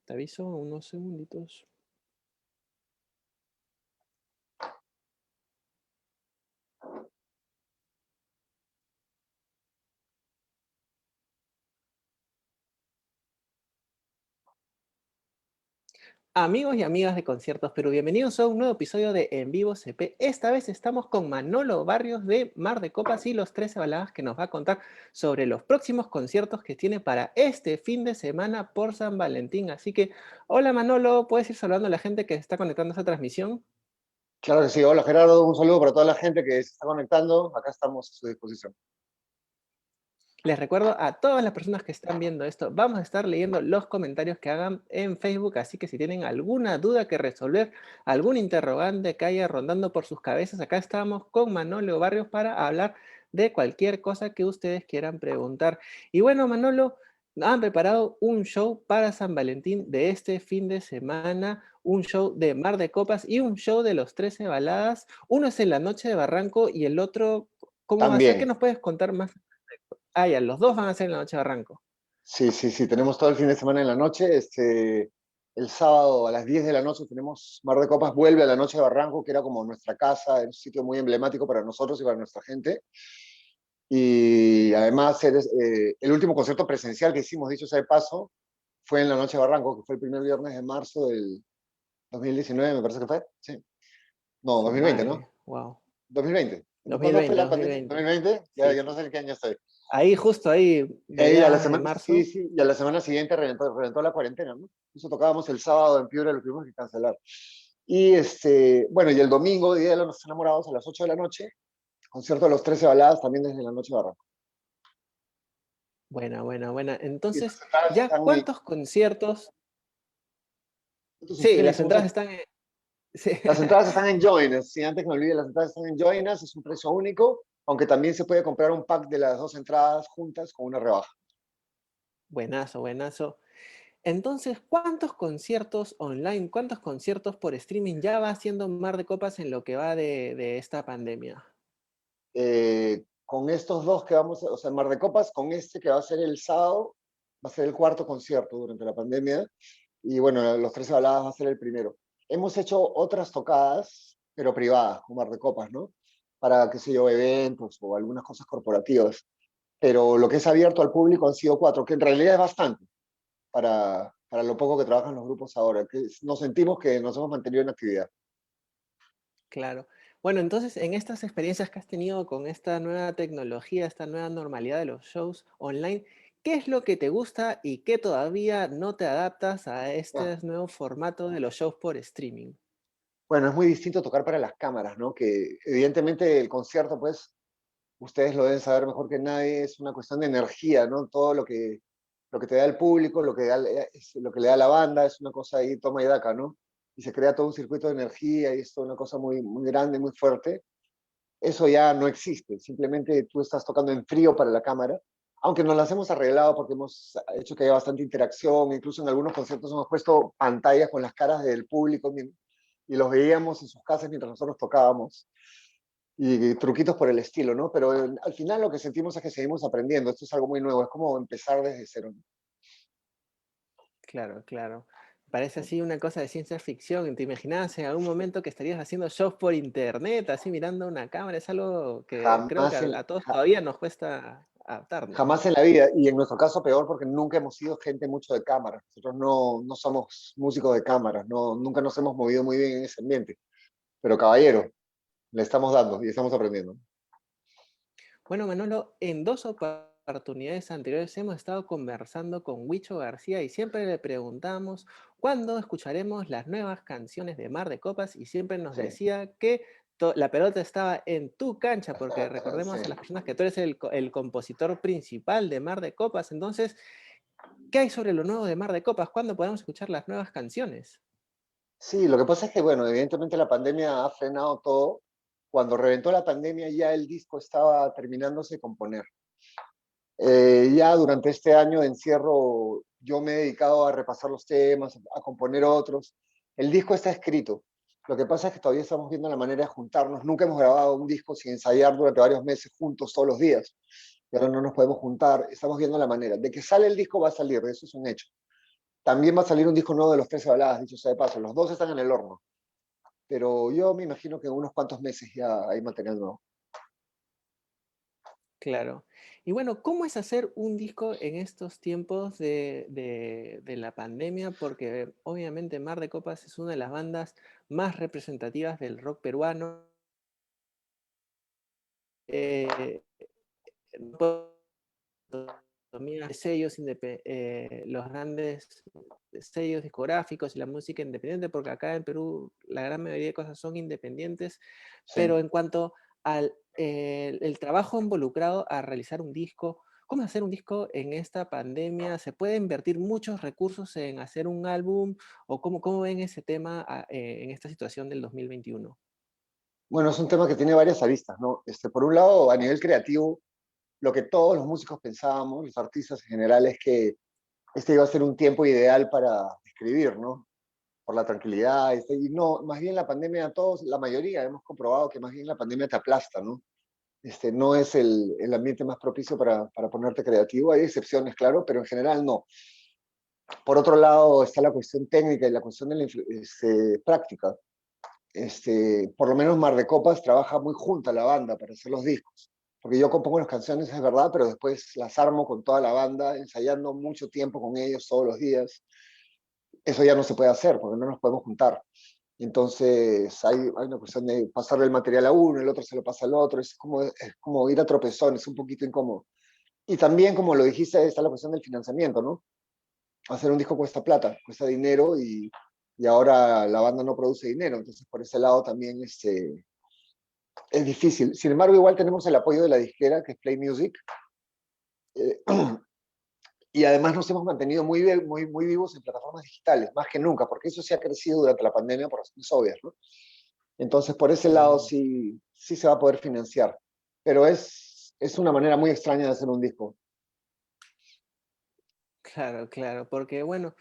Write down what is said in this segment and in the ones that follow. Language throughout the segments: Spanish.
Te aviso unos segunditos. Amigos y amigas de Conciertos Perú, bienvenidos a un nuevo episodio de En Vivo CP. Esta vez estamos con Manolo Barrios de Mar de Copas y los 13 Baladas, que nos va a contar sobre los próximos conciertos que tiene para este fin de semana por San Valentín. Así que, hola Manolo, ¿puedes ir saludando a la gente que se está conectando a esta transmisión? Claro que sí. Hola Gerardo, un saludo para toda la gente que se está conectando. Acá estamos a su disposición. Les recuerdo a todas las personas que están viendo esto, vamos a estar leyendo los comentarios que hagan en Facebook, así que si tienen alguna duda que resolver, algún interrogante que haya rondando por sus cabezas, acá estamos con Manolo Barrios para hablar de cualquier cosa que ustedes quieran preguntar. Y bueno, Manolo, han preparado un show para San Valentín de este fin de semana, un show de Mar de Copas y un show de los 13 Baladas. Uno es en la noche de Barranco y el otro, ¿cómo va a ser? ¿Qué También, nos puedes contar más? Ah, ya, los dos van a ser en la noche de Barranco. sí, tenemos todo el fin de semana en la noche. El sábado a las 10 de la noche tenemos Mar de Copas vuelve a la noche de Barranco, que era como nuestra casa, un sitio muy emblemático para nosotros y para nuestra gente. Y además el último concierto presencial que hicimos, dicho sea de paso, fue en la noche de Barranco, que fue el primer viernes de marzo del 2019, me parece que fue. Sí. No, Su 2020, ¿no? madre, wow. 2020. ¿Cuándo fue 2020, la pandemia? 2020. 2020. Ya, Sí, ya no sí. sé en qué año estoy. Ahí, justo ahí, Y a la mediados de semana, sí, marzo. sí, y a la semana siguiente reventó la cuarentena, ¿no? Eso tocábamos el sábado en Piura, lo tuvimos que cancelar. Y bueno, y el domingo, Día de los Enamorados, a las 8 de la noche, concierto de los 13 Baladas, también desde la noche de Barranco. Buena, buena, buena. Y Entonces, las entradas ¿ya están en, cuántos conciertos? ¿cuántos Sí, inscritos las somos? entradas están en... Sí. Las entradas están en Join Us, si antes que me olvide, las entradas están en Join Us, es un precio único, aunque también se puede comprar un pack de las dos entradas juntas con una rebaja. Buenazo, buenazo. Entonces, ¿cuántos conciertos online, cuántos conciertos por streaming ya va haciendo Mar de Copas en lo que va de esta pandemia? Con estos dos que vamos, o sea, Mar de Copas, con este que va a ser el sábado, va a ser el cuarto concierto durante la pandemia, y bueno, los 13 Baladas va a ser el primero. Hemos hecho otras tocadas, pero privadas, con Mar de Copas, ¿no? Para, qué sé yo, eventos o algunas cosas corporativas. Pero lo que es abierto al público han sido cuatro, que en realidad es bastante para lo poco que trabajan los grupos ahora, que nos sentimos que nos hemos mantenido en actividad. Claro. Bueno, entonces, en estas experiencias que has tenido con esta nueva tecnología, esta nueva normalidad de los shows online, ¿qué es lo que te gusta y qué todavía no te adaptas a Ah, este nuevo formato de los shows por streaming? bueno, es muy distinto tocar para las cámaras, ¿no? Que evidentemente el concierto, pues, ustedes lo deben saber mejor que nadie, es una cuestión de energía, ¿no? Todo lo que te da el público, lo que le da la banda, es una cosa ahí, toma y daca, ¿no? Y se crea todo un circuito de energía y es toda una cosa muy, muy grande, muy fuerte. Eso ya no existe, simplemente tú estás tocando en frío para la cámara, aunque nos las hemos arreglado porque hemos hecho que haya bastante interacción, incluso en algunos conciertos hemos puesto pantallas con las caras del público y los veíamos en sus casas mientras nosotros tocábamos y truquitos por el estilo, ¿no? Pero al final lo que sentimos es que seguimos aprendiendo. Esto es algo muy nuevo, es como empezar desde cero. Claro, claro. Parece así una cosa de ciencia ficción. ¿Te imaginas en algún momento que estarías haciendo shows por internet, así mirando una cámara? Es algo que creo que Jamás a todos todavía nos cuesta adaptarnos. jamás en la vida, y en nuestro caso peor porque nunca hemos sido gente mucho de cámara. Nosotros no somos músicos de cámaras, nunca nos hemos movido muy bien en ese ambiente. Pero caballero, le estamos dando y estamos aprendiendo. Bueno, Manolo, en dos oportunidades anteriores hemos estado conversando con Huicho García y siempre le preguntamos cuándo escucharemos las nuevas canciones de Mar de Copas y siempre nos Sí, decía que la pelota estaba en tu cancha, porque sí. recordemos a las personas que tú eres el compositor principal de Mar de Copas. Entonces, ¿qué hay sobre lo nuevo de Mar de Copas? ¿Cuándo podemos escuchar las nuevas canciones? Sí, lo que pasa es que, bueno, evidentemente la pandemia ha frenado todo. Cuando reventó la pandemia ya el disco estaba terminándose de componer. Ya durante este año de encierro yo me he dedicado a repasar los temas, a componer otros. El disco está escrito. Lo que pasa es que todavía estamos viendo la manera de juntarnos. Nunca hemos grabado un disco sin ensayar durante varios meses juntos todos los días. Y ahora no nos podemos juntar. Estamos viendo la manera. De que sale el disco va a salir, eso es un hecho. También va a salir un disco nuevo de Los 13 Baladas, dicho sea de paso. Los dos están en el horno, pero yo me imagino que en unos cuantos meses ya hay material nuevo. Claro. Y bueno, ¿cómo es hacer un disco en estos tiempos de la pandemia? Porque obviamente Mar de Copas es una de las bandas más representativas del rock peruano. Eh, no sellos los grandes sellos discográficos y la música independiente, porque acá en Perú la gran mayoría de cosas son independientes, Sí. pero en cuanto al el trabajo involucrado a realizar un disco, ¿cómo hacer un disco en esta pandemia? ¿Se puede invertir muchos recursos en hacer un álbum? ¿O cómo ven ese tema en esta situación del 2021? Bueno, es un tema que tiene varias aristas, ¿no? Por un lado, a nivel creativo, lo que todos los músicos pensábamos, los artistas en general, es que este iba a ser un tiempo ideal para escribir, ¿no? Por la tranquilidad. Y no, más bien la pandemia, todos, la mayoría hemos comprobado que más bien la pandemia te aplasta, ¿no? No es el ambiente más propicio para ponerte creativo. Hay excepciones, claro, pero en general no. Por otro lado, está la cuestión técnica y la cuestión de la práctica. Por lo menos Mar de Copas trabaja muy junta la banda para hacer los discos. Porque yo compongo las canciones, es verdad, pero después las armo con toda la banda, ensayando mucho tiempo con ellos todos los días. Eso ya no se puede hacer porque no nos podemos juntar. Entonces hay una cuestión de pasarle el material a uno, el otro se lo pasa al otro, es como ir a tropezones, es un poquito incómodo. Y también, como lo dijiste, está la cuestión del financiamiento, ¿no? Hacer un disco cuesta plata, cuesta dinero y ahora la banda no produce dinero, entonces por ese lado también es difícil. Sin embargo, igual tenemos el apoyo de la disquera, que es Play Music, eh, y además nos hemos mantenido muy vivos en plataformas digitales, más que nunca, porque eso sí ha crecido durante la pandemia por razones obvias, ¿no? Entonces, por ese lado Mm, sí se va a poder financiar, pero es una manera muy extraña de hacer un disco. claro, claro, porque bueno,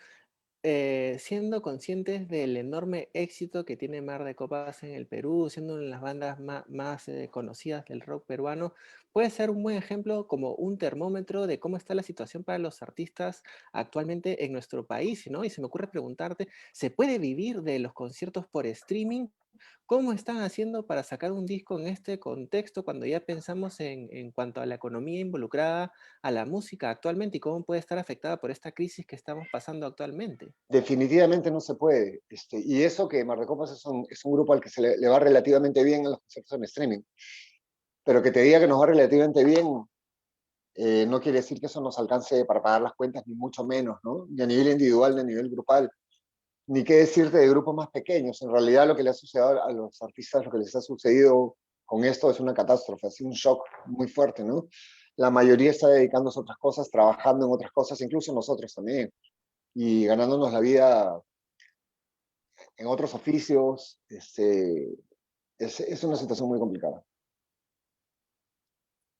siendo conscientes del enorme éxito que tiene Mar de Copas en el Perú, siendo una de las bandas más conocidas del rock peruano, puede ser un buen ejemplo como un termómetro de cómo está la situación para los artistas actualmente en nuestro país, ¿no? Y se me ocurre preguntarte, ¿se puede vivir de los conciertos por streaming? ¿Cómo están haciendo para sacar un disco en este contexto cuando ya pensamos en cuanto a la economía involucrada a la música actualmente y cómo puede estar afectada por esta crisis que estamos pasando actualmente? Definitivamente no se puede. Y eso que Mar de Copas es un grupo al que le va relativamente bien en los conciertos en streaming, pero que te diga que nos va relativamente bien, no quiere decir que eso nos alcance para pagar las cuentas, ni mucho menos, ¿no? Ni a nivel individual, ni a nivel grupal. Ni qué decirte de grupos más pequeños. En realidad lo que le ha sucedido a los artistas, lo que les ha sucedido con esto es una catástrofe, ha sido un shock muy fuerte, ¿no? La mayoría está dedicándose a otras cosas, trabajando en otras cosas, incluso nosotros también, y ganándonos la vida en otros oficios. Es una situación muy complicada.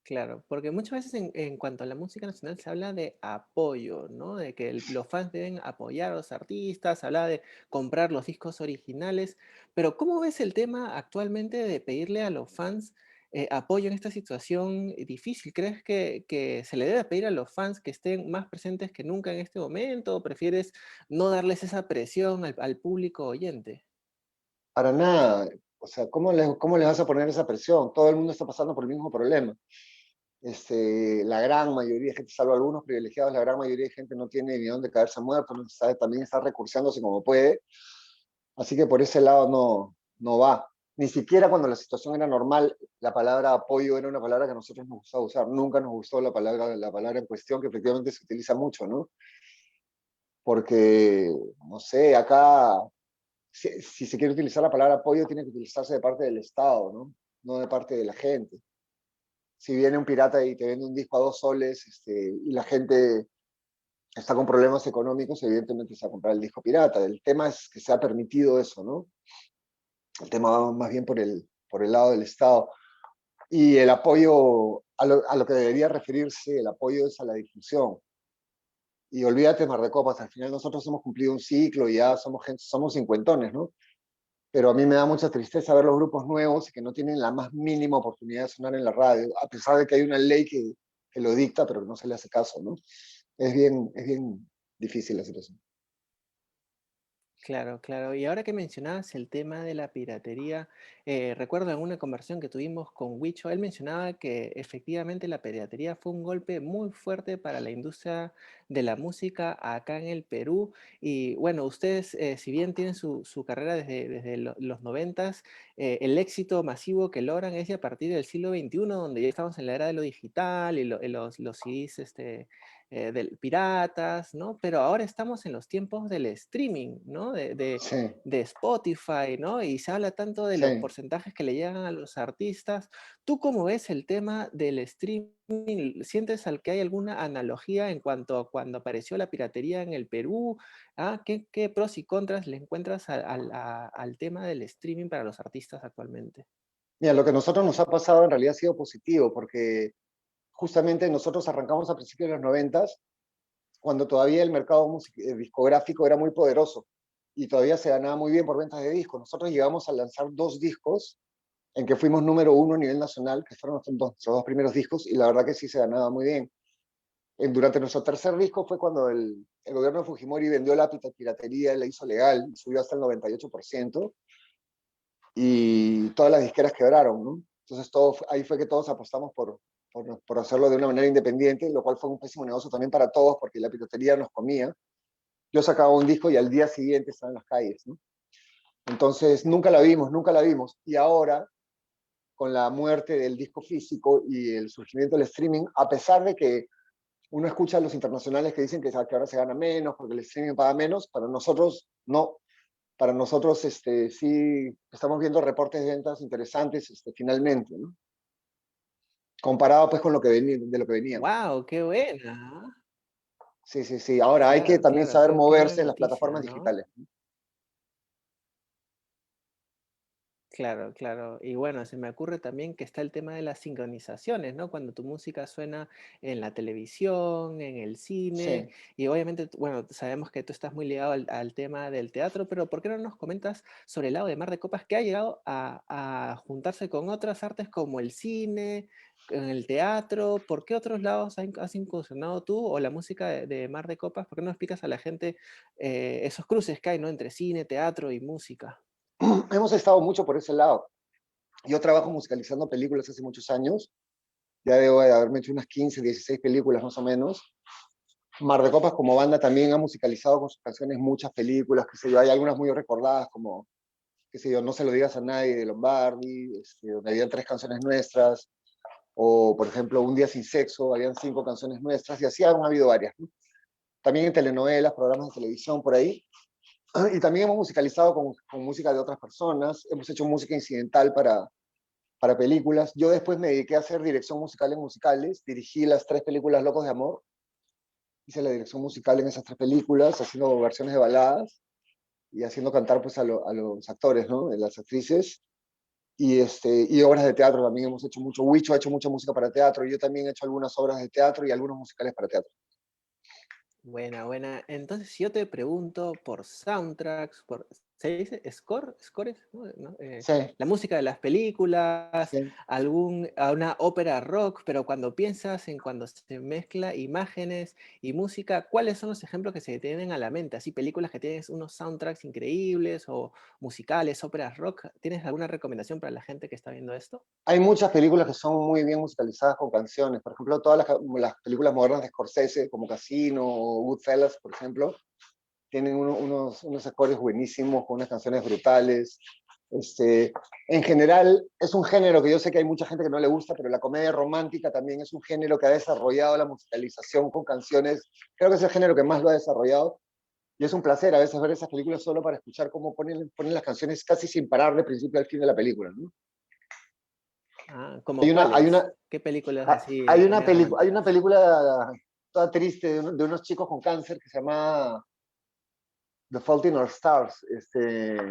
Claro, porque muchas veces en cuanto a la música nacional se habla de apoyo, ¿no? De que los fans deben apoyar a los artistas, se habla de comprar los discos originales, pero ¿cómo ves el tema actualmente de pedirle a los fans apoyo en esta situación difícil? ¿Crees que se le debe pedir a los fans que estén más presentes que nunca en este momento o prefieres no darles esa presión al público oyente? Para nada. O sea, ¿cómo les vas a poner esa presión? Todo el mundo está pasando por el mismo problema. La gran mayoría de gente, salvo algunos privilegiados, la gran mayoría de gente no tiene ni dónde caerse muerto, no sabe, también está recursándose como puede. Así que por ese lado no va. Ni siquiera cuando la situación era normal, la palabra apoyo era una palabra que a nosotros nos gustaba usar. Nunca nos gustó la palabra en cuestión, que efectivamente se utiliza mucho, ¿no? Porque, no sé, acá, si se quiere utilizar la palabra apoyo, tiene que utilizarse de parte del Estado, ¿no? No de parte de la gente. Si viene un pirata y te vende un disco a 2 soles, y la gente está con problemas económicos, evidentemente se va a comprar el disco pirata. El tema es que se ha permitido eso, ¿no? El tema va más bien por el lado del Estado. Y el apoyo, a lo que debería referirse, el apoyo es a la difusión. Y olvídate, Mar de Copas, al final nosotros hemos cumplido un ciclo y ya somos gente, somos cincuentones, ¿no? Pero a mí me da mucha tristeza ver los grupos nuevos que no tienen la más mínima oportunidad de sonar en la radio, a pesar de que hay una ley que lo dicta, pero que no se le hace caso, ¿no? Es bien difícil la situación. Claro, claro. Y ahora que mencionabas el tema de la piratería, recuerdo en una conversación que tuvimos con Wicho, él mencionaba que efectivamente la piratería fue un golpe muy fuerte para la industria de la música acá en el Perú. Y bueno, ustedes, si bien tienen su carrera desde los noventas, el éxito masivo que logran es a partir del siglo XXI, donde ya estamos en la era de lo digital y los CDs piratas, ¿no? Pero ahora estamos en los tiempos del streaming, ¿no? Sí, De Spotify, ¿no? Y se habla tanto de los sí. porcentajes que le llegan a los artistas. ¿Tú cómo ves el tema del streaming? ¿Sientes al que hay alguna analogía en cuanto a cuando apareció la piratería en el Perú? ¿Ah? ¿Qué pros y contras le encuentras al tema del streaming para los artistas actualmente? Mira, lo que a nosotros nos ha pasado en realidad ha sido positivo, porque justamente nosotros arrancamos a principios de los noventas, cuando todavía el mercado discográfico era muy poderoso y todavía se ganaba muy bien por ventas de discos. Nosotros llegamos a lanzar 2 discos en que fuimos número 1 a nivel nacional, que fueron nuestros 2 primeros discos, y la verdad que sí se ganaba muy bien. Durante nuestro tercer disco fue cuando el gobierno de Fujimori vendió la piratería, la hizo legal, subió hasta el 98%, y todas las disqueras quebraron, ¿no? Entonces ahí fue que todos apostamos por hacerlo de una manera independiente, lo cual fue un pésimo negocio también para todos, porque la piratería nos comía. Yo sacaba un disco y al día siguiente estaba en las calles, ¿no? Entonces nunca la vimos, nunca la vimos. Y ahora, con la muerte del disco físico y el surgimiento del streaming, a pesar de que uno escucha a los internacionales que dicen que ahora se gana menos porque el streaming paga menos, para nosotros no. Para nosotros sí estamos viendo reportes de ventas interesantes finalmente, ¿no? Comparado pues con de lo que veníamos. ¡Wow! ¡Qué buena! Sí, sí, sí. Ahora hay que Claro, también claro, saber qué buena moverse en las noticia, plataformas ¿no? digitales. Claro, claro. Y bueno, se me ocurre también que está el tema de las sincronizaciones, ¿no? Cuando tu música suena en la televisión, en el cine, Sí. y obviamente, bueno, sabemos que tú estás muy ligado al tema del teatro, pero ¿por qué no nos comentas sobre el lado de Mar de Copas que ha llegado a juntarse con otras artes como el cine, en el teatro? ¿Por qué otros lados has incursionado tú o la música de Mar de Copas? ¿Por qué no explicas a la gente esos cruces que hay, ¿no? Entre cine, teatro y música. Hemos estado mucho por ese lado. Yo trabajo musicalizando películas hace muchos años. Ya debo de haberme hecho unas 15, 16 películas más o menos. Mar de Copas como banda también ha musicalizado con sus canciones muchas películas, qué sé yo. Hay algunas muy recordadas como, qué sé yo, No se lo digas a nadie de Lombardi, donde habían 3 canciones nuestras. O, por ejemplo, Un día sin sexo, habían 5 canciones nuestras, y así han habido varias, ¿no? También en telenovelas, programas de televisión, por ahí. Y también hemos musicalizado con música de otras personas, hemos hecho música incidental para películas. Yo después me dediqué a hacer dirección musical en musicales, dirigí las 3 películas Locos de Amor, hice la dirección musical en esas 3 películas, haciendo versiones de baladas y haciendo cantar pues a los actores, ¿no? De las actrices. Y obras de teatro también hemos hecho mucho. Huicho ha hecho mucha música para teatro, yo también he hecho algunas obras de teatro y algunos musicales para teatro. Buena, buena. Entonces, si yo te pregunto por soundtracks, ¿se dice score? ¿Scores? ¿No? Sí, La música de las películas, sí. a una ópera rock, pero cuando piensas en cuando se mezcla imágenes y música, ¿cuáles son los ejemplos que se te tienen a la mente? Así, películas que tienes unos soundtracks increíbles o musicales, óperas rock. ¿Tienes alguna recomendación para la gente que está viendo esto? Hay muchas películas que son muy bien musicalizadas con canciones. Por ejemplo, todas las películas modernas de Scorsese, como Casino o Goodfellas, por ejemplo, tienen unos scores buenísimos, con unas canciones brutales. Este, en general, es un género que yo sé que hay mucha gente que no le gusta, pero la comedia romántica también es un género que ha desarrollado la musicalización con canciones. Creo que es el género que más lo ha desarrollado. Y es un placer a veces ver esas películas solo para escuchar cómo ponen las canciones casi sin parar de principio al fin de la película, ¿no? Ah, Hay ¿cómo una, hay cuáles? una, ¿Qué películas Ah, así de Hay una, comedias hay una románticas? película toda triste de unos chicos con cáncer que se llama The Fault in Our Stars,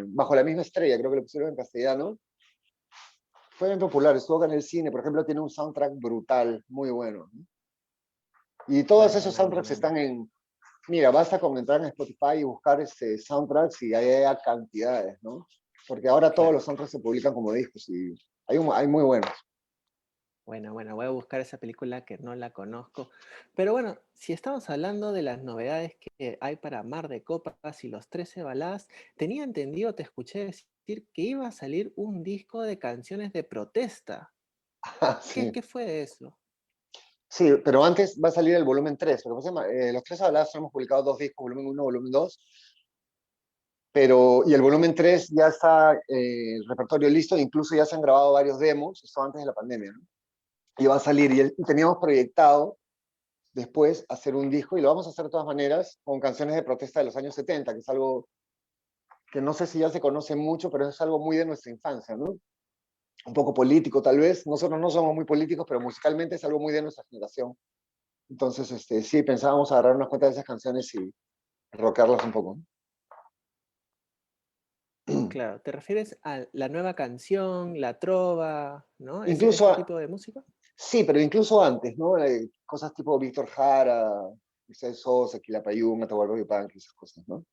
bajo la misma estrella, creo que lo pusieron en castellano. Fue bien popular, estuvo acá en el cine, por ejemplo, tiene un soundtrack brutal, muy bueno, ¿no? Y todos Buena, esos buena, soundtracks buena. están mira, basta con entrar en Spotify y buscar soundtracks y hay cantidades, ¿no? Porque ahora todos Claro. los soundtracks se publican como discos y hay muy buenos. Bueno, voy a buscar esa película que no la conozco. Pero bueno, si estamos hablando de las novedades que hay para Mar de Copas y los 13 baladas, tenía entendido, te escuché decir que iba a salir un disco de canciones de protesta. Ah, ¿Qué, sí. qué fue eso? Sí, pero antes va a salir el volumen 3. Lo que pasa es que los tres hablados hemos publicado dos discos, volumen uno, volumen 2, pero y el volumen 3 ya está el repertorio listo, incluso ya se han grabado varios demos, esto antes de la pandemia, ¿no? Y va a salir, y teníamos proyectado después hacer un disco, y lo vamos a hacer de todas maneras, con canciones de protesta de los años 70, que es algo que no sé si ya se conoce mucho, pero es algo muy de nuestra infancia, ¿no? Un poco político tal vez, nosotros no somos muy políticos, pero musicalmente es algo muy de nuestra generación. Entonces, sí, pensábamos agarrar unas cuantas de esas canciones y rockearlas un poco. Claro, ¿te refieres a la nueva canción, la trova, ¿no? Incluso, Ese tipo de música? sí, pero incluso antes, ¿no? Cosas tipo Víctor Jara, Mercedes Sosa, Quilapayún, Atahualpa Yupanqui, esas cosas, ¿no?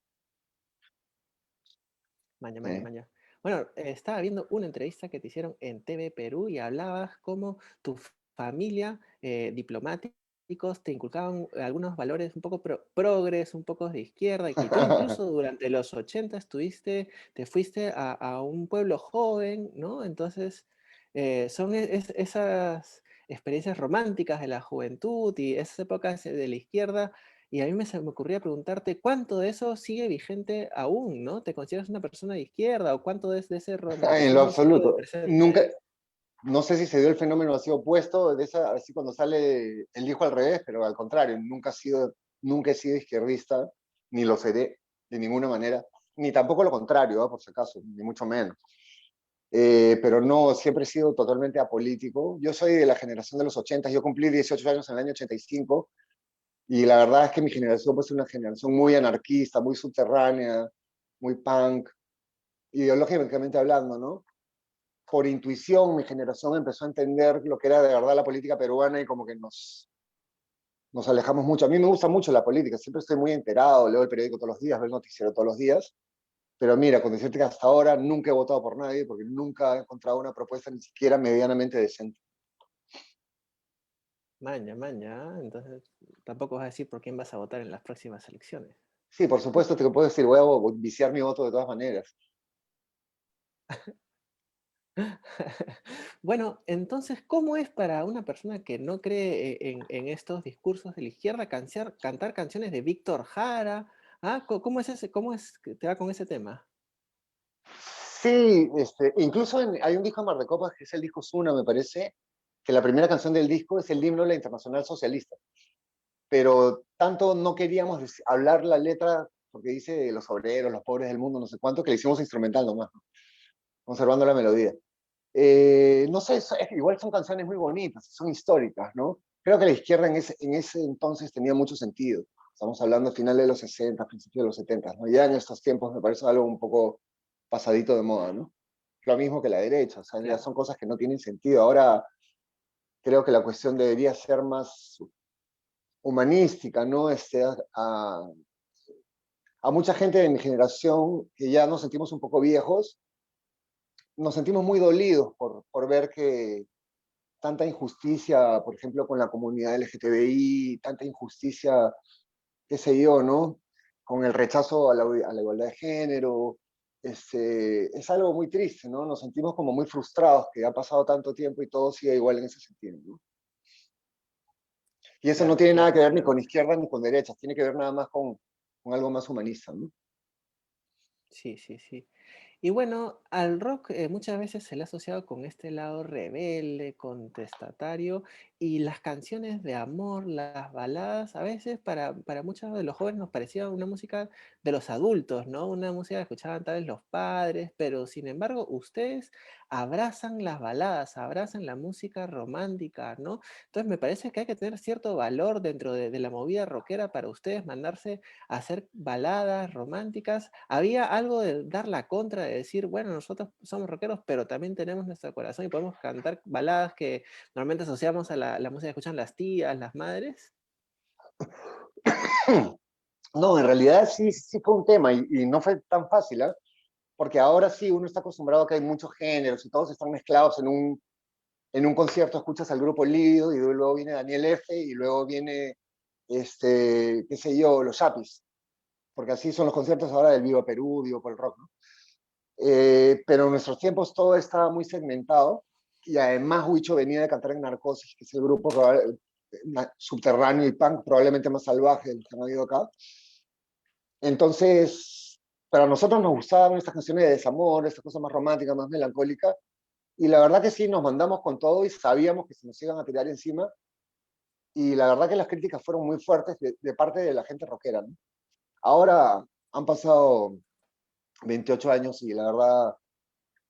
Maña, maña, Eh. maña. Bueno, estaba viendo una entrevista que te hicieron en TV Perú y hablabas cómo tu familia, diplomáticos, te inculcaban algunos valores un poco progres, un poco de izquierda, y tú incluso durante los 80 te fuiste a un pueblo joven, ¿no? Entonces, son esas experiencias románticas de la juventud y esas épocas de la izquierda y a mí se me ocurría preguntarte cuánto de eso sigue vigente aún, ¿no? ¿Te consideras una persona de izquierda o cuánto de ese En lo romanticismo sigue absoluto. Nunca, presente? no sé si se dio el fenómeno así opuesto, de esa, así cuando sale el hijo al revés, pero al contrario, nunca he sido izquierdista, ni lo seré de ninguna manera, ni tampoco lo contrario, por si acaso, ni mucho menos. Pero no, siempre he sido totalmente apolítico. Yo soy de la generación de los 80, yo cumplí 18 años en el año 85, y la verdad es que mi generación pues, es una generación muy anarquista, muy subterránea, muy punk, ideológicamente hablando, ¿no? Por intuición, mi generación empezó a entender lo que era de verdad la política peruana y como que nos alejamos mucho. A mí me gusta mucho la política, siempre estoy muy enterado, leo el periódico todos los días, veo el noticiero todos los días, pero mira, con decirte que hasta ahora nunca he votado por nadie porque nunca he encontrado una propuesta ni siquiera medianamente decente. Maña, maña. Entonces, tampoco vas a decir por quién vas a votar en las próximas elecciones. Sí, por supuesto, te puedo decir, voy a viciar mi voto de todas maneras. Bueno, entonces, ¿cómo es para una persona que no cree en estos discursos de la izquierda cantar canciones de Víctor Jara? ¿Ah? ¿Cómo es cómo es que te va con ese tema? Sí, incluso hay un disco de Mar de Copas que es el disco Zuna, me parece, que la primera canción del disco es el himno de la Internacional Socialista. Pero tanto no queríamos hablar la letra, porque dice los obreros, los pobres del mundo, no sé cuánto, que le hicimos instrumental nomás, ¿no? Conservando la melodía. No sé, igual son canciones muy bonitas, son históricas, ¿no? Creo que la izquierda en ese entonces tenía mucho sentido. Estamos hablando de finales de los 60, principios de los 70, ¿no? Ya en estos tiempos me parece algo un poco pasadito de moda, ¿no? Lo mismo que la derecha, o sea, ya Claro. son cosas que no tienen sentido. Ahora creo que la cuestión debería ser más humanística, ¿no? A mucha gente de mi generación, que ya nos sentimos un poco viejos, nos sentimos muy dolidos por ver que tanta injusticia, por ejemplo, con la comunidad LGTBI, tanta injusticia, qué sé yo, ¿no? Con el rechazo a la igualdad de género. Es algo muy triste, ¿no? Nos sentimos como muy frustrados que ha pasado tanto tiempo y todo sigue igual en ese sentido, ¿no? Y eso no Claro, tiene nada que claro, ver ni claro. con izquierda ni con derecha, tiene que ver nada más con algo más humanista, ¿no? Sí, sí, sí. Y bueno, al rock muchas veces se le ha asociado con este lado rebelde, contestatario, y las canciones de amor, las baladas, a veces para muchos de los jóvenes nos parecía una música de los adultos, ¿no? Una música que escuchaban tal vez los padres, pero sin embargo ustedes abrazan las baladas, abrazan la música romántica, ¿no? Entonces me parece que hay que tener cierto valor dentro de la movida rockera para ustedes mandarse hacer baladas románticas. Había algo de dar la contra, de decir, bueno, nosotros somos rockeros, pero también tenemos nuestro corazón y podemos cantar baladas que normalmente asociamos a la música que escuchan las tías, las madres. No, en realidad sí, sí fue un tema y no fue tan fácil, ¿eh? Porque ahora sí uno está acostumbrado a que hay muchos géneros y todos están mezclados en un concierto escuchas al grupo Lívido y luego viene Daniel F. y luego viene, qué sé yo, los Chapis, porque así son los conciertos ahora del Viva Perú, Vivo por el Rock, ¿no? Pero en nuestros tiempos todo estaba muy segmentado y además Huicho venía de cantar en Narcosis, que es el grupo subterráneo y punk probablemente más salvaje del que han habido acá. Entonces, para nosotros nos gustaban estas canciones de desamor, estas cosas más románticas, más melancólicas, y la verdad que sí, nos mandamos con todo y sabíamos que se nos iban a tirar encima, y la verdad que las críticas fueron muy fuertes de parte de la gente rockera, ¿no? Ahora han pasado 28 años y la verdad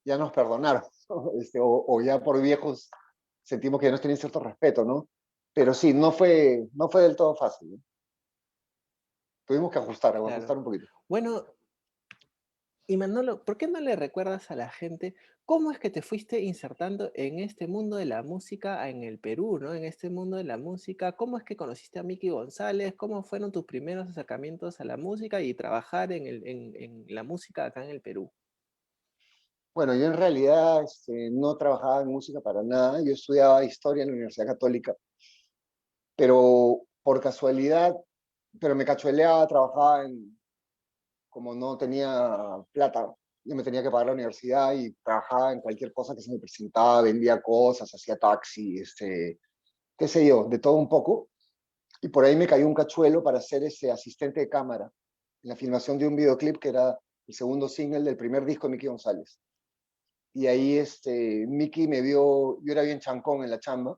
ya nos perdonaron, ¿no? O ya por viejos sentimos que ya nos tienen cierto respeto, ¿no? Pero sí, no fue del todo fácil, ¿no? Tuvimos que Claro. ajustar un poquito. Bueno, y Manolo, ¿por qué no le recuerdas a la gente cómo es que te fuiste insertando en este mundo de la música en el Perú, ¿no? En este mundo de la música, ¿cómo es que conociste a Miki González? ¿Cómo fueron tus primeros acercamientos a la música y trabajar en la música acá en el Perú? Bueno, yo en realidad no trabajaba en música para nada, yo estudiaba historia en la Universidad Católica, pero por casualidad, pero me cachueleaba, trabajaba como no tenía plata, yo me tenía que pagar la universidad y trabajaba en cualquier cosa que se me presentaba, vendía cosas, hacía taxi, qué sé yo, de todo un poco. Y por ahí me cayó un cachuelo para ser ese asistente de cámara en la filmación de un videoclip que era el segundo single del primer disco de Miki González. Y ahí Miki me vio, yo era bien chancón en la chamba,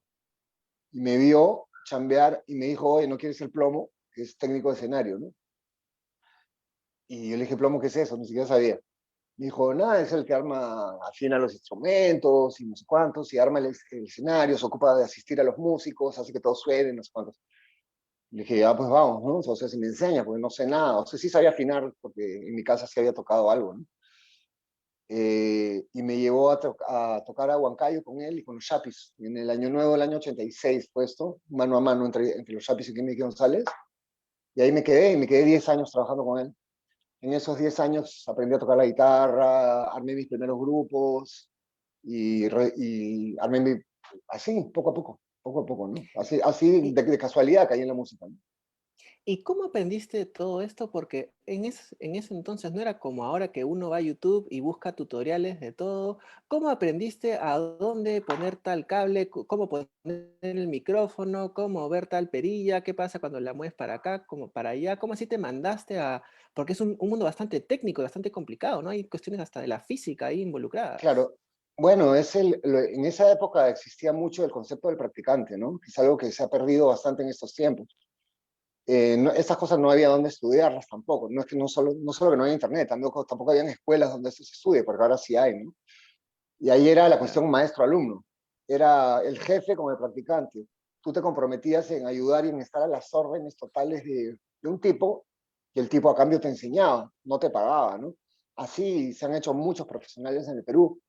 y me vio chambear y me dijo, oye, ¿no quieres el plomo? Que es técnico de escenario, ¿no? Y yo le dije, ¿plomo qué es eso? Ni siquiera sabía. Me dijo, nada, es el que arma, afina los instrumentos y no sé cuántos, y arma el escenario, se ocupa de asistir a los músicos, hace que todo suene, no sé cuántos. Le dije, ah, pues vamos, ¿no? O sea, si me enseña, porque no sé nada. O sea, sí sabía afinar, porque en mi casa sí había tocado algo, ¿no? Y me llevó a tocar a Huancayo con él y con los Chapis. En el año nuevo, el año 86, puesto, mano a mano entre los Chapis y Miki González. Y ahí y me quedé 10 años trabajando con él. En esos 10 años aprendí a tocar la guitarra, armé mis primeros grupos y armé así, poco a poco, ¿no? Así Y, de casualidad caí en la música, ¿no? ¿Y cómo aprendiste todo esto? Porque en ese entonces no era como ahora que uno va a YouTube y busca tutoriales de todo. ¿Cómo aprendiste a dónde poner tal cable? ¿Cómo poner el micrófono? ¿Cómo ver tal perilla? ¿Qué pasa cuando la mueves para acá, como para allá? ¿Cómo así te mandaste a...? Porque es un mundo bastante técnico y bastante complicado, ¿no? Hay cuestiones hasta de la física ahí involucradas. Claro, bueno, en esa época existía mucho el concepto del practicante, ¿no? Que es algo que se ha perdido bastante en estos tiempos. Estas cosas no había dónde estudiarlas tampoco. No es que no solo que no había internet, tampoco habían escuelas donde esto se estudie, porque ahora sí hay, ¿no? Y ahí era la Claro. cuestión maestro-alumno. Era el jefe con el practicante. Tú te comprometías en ayudar y en estar a las órdenes totales de un tipo, y el tipo a cambio te enseñaba, no te pagaba, ¿no? Así se han hecho muchos profesionales en el Perú,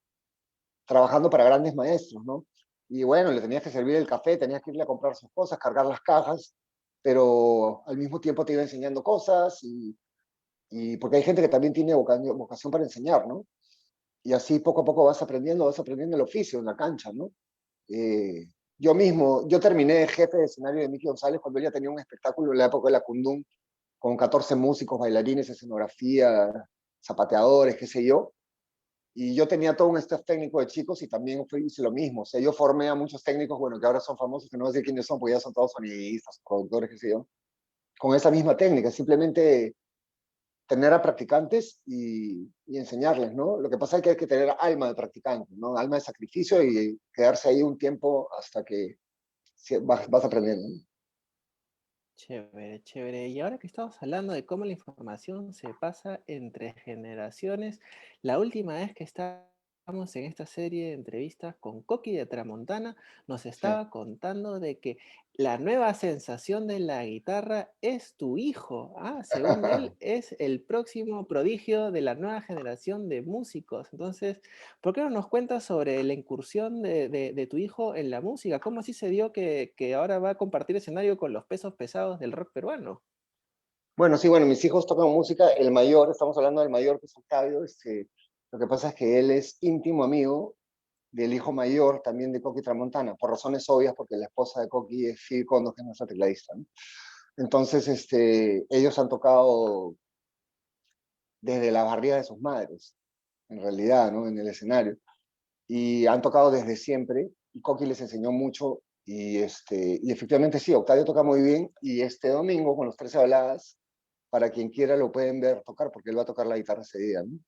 trabajando para grandes maestros, ¿no? Y bueno, le tenías que servir el café, tenías que irle a comprar sus cosas, cargar las cajas, pero al mismo tiempo te iba enseñando cosas y porque hay gente que también tiene vocación para enseñar, ¿no? Y así poco a poco vas aprendiendo el oficio en la cancha, ¿no? Eh, yo terminé de jefe de escenario de Miki González cuando él ya tenía un espectáculo en la época de la Kundum, con 14 músicos, bailarines, escenografía, zapateadores, qué sé yo. Y yo tenía todo un staff técnico de chicos y también hice lo mismo. O sea, yo formé a muchos técnicos, bueno, que ahora son famosos, que no sé quiénes son, porque ya son todos sonidistas, productores, qué sé yo, con esa misma técnica, simplemente tener a practicantes y enseñarles, ¿no? Lo que pasa es que hay que tener alma de practicante, ¿no? Alma de sacrificio y quedarse ahí un tiempo hasta que vas aprendiendo, ¿no? Chévere, chévere. Y ahora que estamos hablando de cómo la información se pasa entre generaciones, la última vez que estábamos en esta serie de entrevistas con Coqui de Tramontana, nos Sí. estaba contando de que la nueva sensación de la guitarra es tu hijo. Ah, según él, es el próximo prodigio de la nueva generación de músicos. Entonces, ¿por qué no nos cuentas sobre la incursión de tu hijo en la música? ¿Cómo así se dio que ahora va a compartir escenario con los pesos pesados del rock peruano? Bueno, sí, bueno, mis hijos tocan música. El mayor, estamos hablando del mayor que es Octavio. Lo que pasa es que él es íntimo amigo del hijo mayor también de Coqui Tramontana, por razones obvias, porque la esposa de Coqui es Phoebe Condos, que es nuestra tecladista, ¿no? Entonces, ellos han tocado desde la barriga de sus madres, en realidad, ¿no? En el escenario. Y han tocado desde siempre, y Coqui les enseñó mucho, y efectivamente sí, Octavio toca muy bien, y este domingo con los 13 baladas, para quien quiera lo pueden ver tocar, porque él va a tocar la guitarra ese día, ¿no?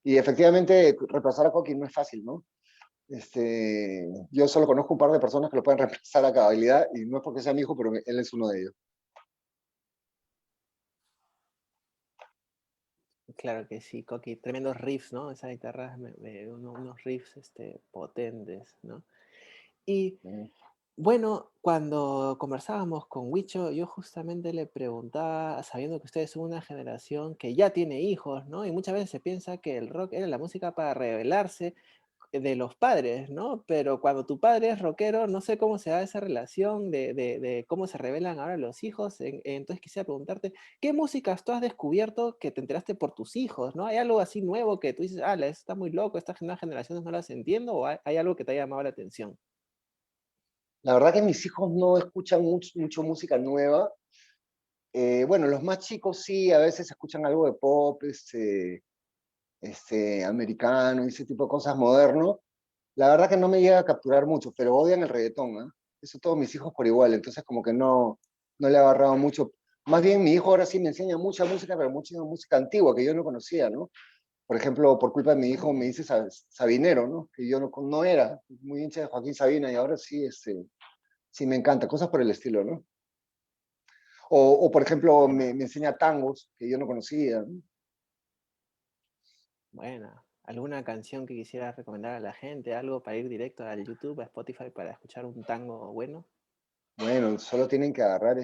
Y efectivamente, reemplazar a Coqui no es fácil, ¿no? Yo solo conozco un par de personas que lo pueden reemplazar a cabalidad, y no es porque sea mi hijo, pero él es uno de ellos. Claro que sí, Coqui, tremendos riffs, ¿no? Esa guitarra, unos riffs potentes, ¿no? Y ¿No? bueno, cuando conversábamos con Huicho, yo justamente le preguntaba, sabiendo que ustedes son una generación que ya tiene hijos, ¿no? Y muchas veces se piensa que el rock era la música para rebelarse de los padres, ¿no? Pero cuando tu padre es rockero, no sé cómo se da esa relación de cómo se revelan ahora los hijos. Entonces quisiera preguntarte, ¿qué músicas tú has descubierto que te enteraste por tus hijos, ¿no? ¿Hay algo así nuevo que tú dices, ah, está muy loco, estas nuevas generaciones no las entiendo, o hay algo que te haya llamado la atención? La verdad que mis hijos no escuchan mucho música nueva. Bueno, los más chicos sí, a veces escuchan algo de pop, americano y ese tipo de cosas moderno. La verdad que no me llega a capturar mucho, pero odian el reggaetón, ¿eh? Eso todos mis hijos por igual, entonces como que no le he agarrado mucho. Más bien mi hijo ahora sí me enseña mucha música, pero mucha música antigua que yo no conocía, ¿no? Por ejemplo, por culpa de mi hijo me dice Sabinero, ¿no? Que yo no era muy hincha de Joaquín Sabina y ahora sí, sí me encanta, cosas por el estilo, ¿no? Por ejemplo, me enseña tangos que yo no conocía, ¿no? Bueno, ¿alguna canción que quisieras recomendar a la gente? ¿Algo para ir directo al YouTube, a Spotify para escuchar un tango bueno? Bueno, solo tienen que agarrar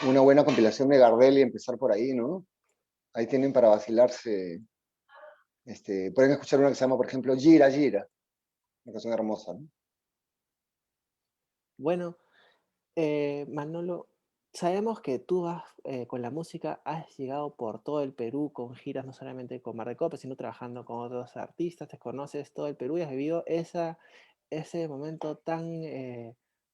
una buena compilación de Gardel y empezar por ahí, ¿no? Ahí tienen para vacilarse. Pueden escuchar una que se llama, por ejemplo, Gira Gira, una canción hermosa, ¿no? Bueno, Manolo, sabemos que tú con la música has llegado por todo el Perú con giras, no solamente con Mar de Copas, sino trabajando con otros artistas, te conoces todo el Perú y has vivido ese momento tan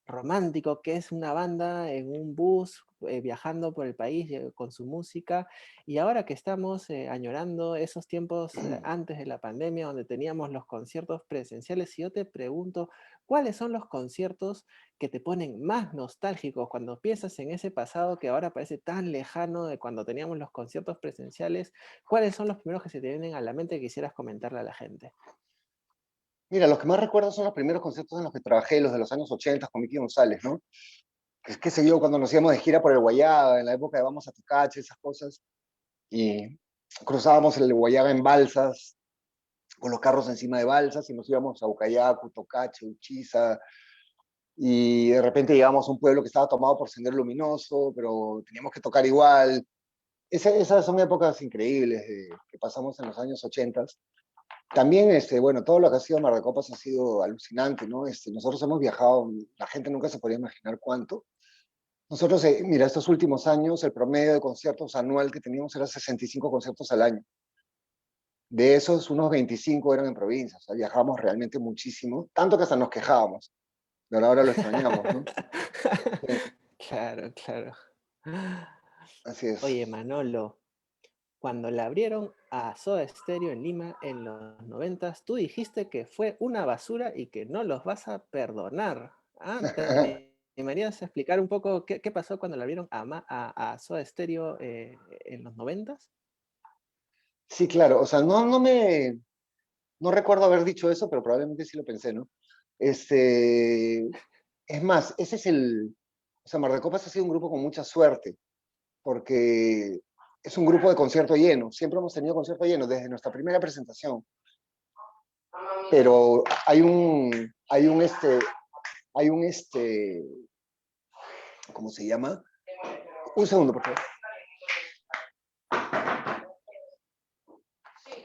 romántico que es una banda en un bus viajando por el país con su música. Y ahora que estamos añorando esos tiempos antes de la pandemia, donde teníamos los conciertos presenciales, si yo te pregunto, ¿cuáles son los conciertos que te ponen más nostálgicos cuando piensas en ese pasado que ahora parece tan lejano de cuando teníamos los conciertos presenciales? ¿Cuáles son los primeros que se te vienen a la mente que quisieras comentarle a la gente? Mira, los que más recuerdo son los primeros conciertos en los que trabajé, los de los años 80 con Miki González, ¿no? Qué sé yo, cuando nos íbamos de gira por el Guayaba, en la época de Vamos a Tucache, esas cosas, y cruzábamos el Guayaba en balsas, con los carros encima de balsas, y nos íbamos a Ucayacu, Tocache, Uchiza, y de repente llegamos a un pueblo que estaba tomado por Sendero Luminoso, pero teníamos que tocar igual. Esas son épocas increíbles que pasamos en los años 80. También, bueno, todo lo que ha sido Mar de Copas ha sido alucinante, ¿no? Nosotros hemos viajado, la gente nunca se podía imaginar cuánto. Nosotros, mira, estos últimos años, el promedio de conciertos anual que teníamos era 65 conciertos al año. De esos, unos 25 eran en provincias, o sea, viajamos realmente muchísimo, tanto que hasta nos quejábamos, pero ahora lo extrañamos, ¿no? Sí, Claro, claro. así es. Oye, Manolo, cuando le abrieron a Soda Stereo en Lima en los noventas, tú dijiste que fue una basura y que no los vas a perdonar. Ah, ¿te animarías a explicar un poco qué pasó cuando le abrieron a Soda Stereo en los noventas? Sí, claro, o sea, no recuerdo haber dicho eso, pero probablemente sí lo pensé, ¿no? Este, es más, o sea, Mar de Copas ha sido un grupo con mucha suerte, porque es un grupo de concierto lleno, siempre hemos tenido concierto lleno desde nuestra primera presentación, pero hay un, ¿cómo se llama? Un segundo, por favor.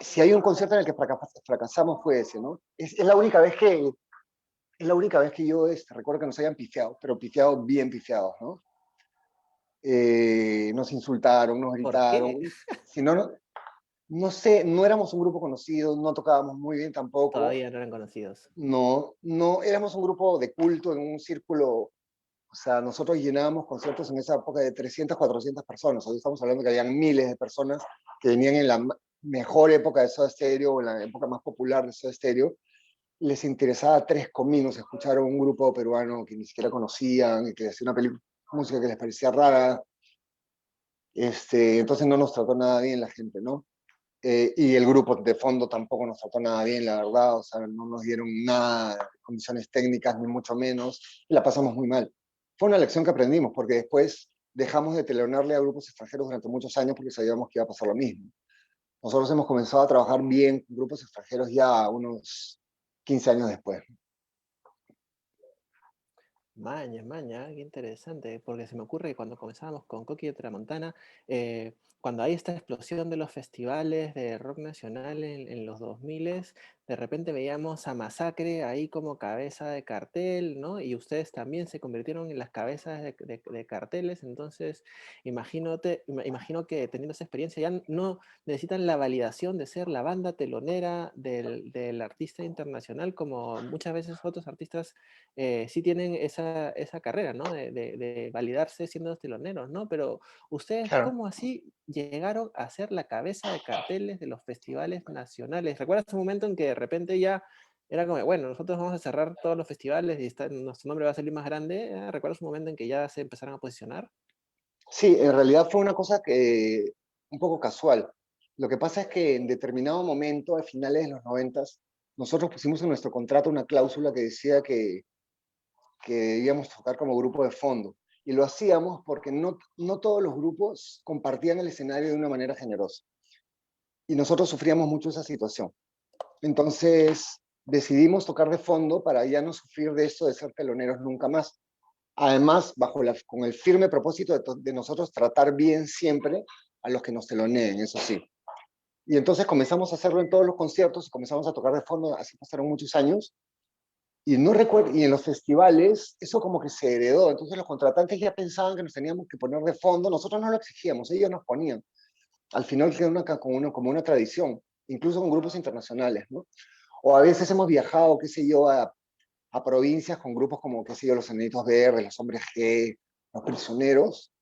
Si hay un concierto en el que fracasamos fue ese, ¿no? Es la única vez que yo recuerdo que nos hayan pifiado, pero pifiado bien pifiados, ¿no? Nos insultaron, nos ¿Por gritaron. qué? Si no, no sé, no éramos un grupo conocido, no tocábamos muy bien tampoco. Todavía no eran conocidos. No, no, éramos un grupo de culto en un círculo, o sea, nosotros llenábamos conciertos en esa época de 300, 400 personas. Hoy estamos hablando que habían miles de personas que venían en la mejor época de Soda Stereo, o en la época más popular de Soda Stereo. Les interesaba tres cominos escuchar a un grupo peruano que ni siquiera conocían y que hacía una música que les parecía rara. Entonces no nos trató nada bien la gente, ¿no? Y el grupo de fondo tampoco nos trató nada bien, la verdad, o sea, no nos dieron nada de condiciones técnicas, ni mucho menos, y la pasamos muy mal. Fue una lección que aprendimos, porque después dejamos de telonearle a grupos extranjeros durante muchos años porque sabíamos que iba a pasar lo mismo. Nosotros hemos comenzado a trabajar bien con grupos extranjeros ya unos 15 años después. Maña, maña, qué interesante, porque se me ocurre que cuando comenzábamos con Coqui de Tramontana, cuando hay esta explosión de los festivales de rock nacional en los 2000, de repente veíamos a Masacre ahí como cabeza de cartel, ¿no? Y ustedes también se convirtieron en las cabezas de carteles, entonces imagino que teniendo esa experiencia ya no necesitan la validación de ser la banda telonera del artista internacional, como muchas veces otros artistas sí tienen esa carrera, ¿no? De validarse siendo teloneros, ¿no? Pero ustedes, Claro. ¿cómo así llegaron a ser la cabeza de carteles de los festivales nacionales? ¿Recuerdas un momento en que de repente ya era como, bueno, nosotros vamos a cerrar todos los festivales y nuestro nombre va a salir más grande? ¿Recuerdas un momento en que ya se empezaron a posicionar? Sí, en realidad fue una cosa que un poco casual. Lo que pasa es que en determinado momento, a finales de los 90, nosotros pusimos en nuestro contrato una cláusula que decía que debíamos tocar como grupo de fondo. Y lo hacíamos porque no todos los grupos compartían el escenario de una manera generosa. Y nosotros sufríamos mucho esa situación. Entonces decidimos tocar de fondo para ya no sufrir de esto de ser teloneros nunca más. Además, con el firme propósito de nosotros tratar bien siempre a los que nos teloneen, eso sí. Y entonces comenzamos a hacerlo en todos los conciertos y comenzamos a tocar de fondo, así pasaron muchos años. Y no recuerdo, y en los festivales eso como que se heredó, entonces los contratantes ya pensaban que nos teníamos que poner de fondo, nosotros no lo exigíamos, ellos nos ponían. Al final quedó como una tradición, incluso con grupos internacionales, ¿no? O a veces hemos viajado, qué sé yo, a provincias con grupos como, qué sé yo, los Enanitos Verdes, los Hombres G, los Prisioneros,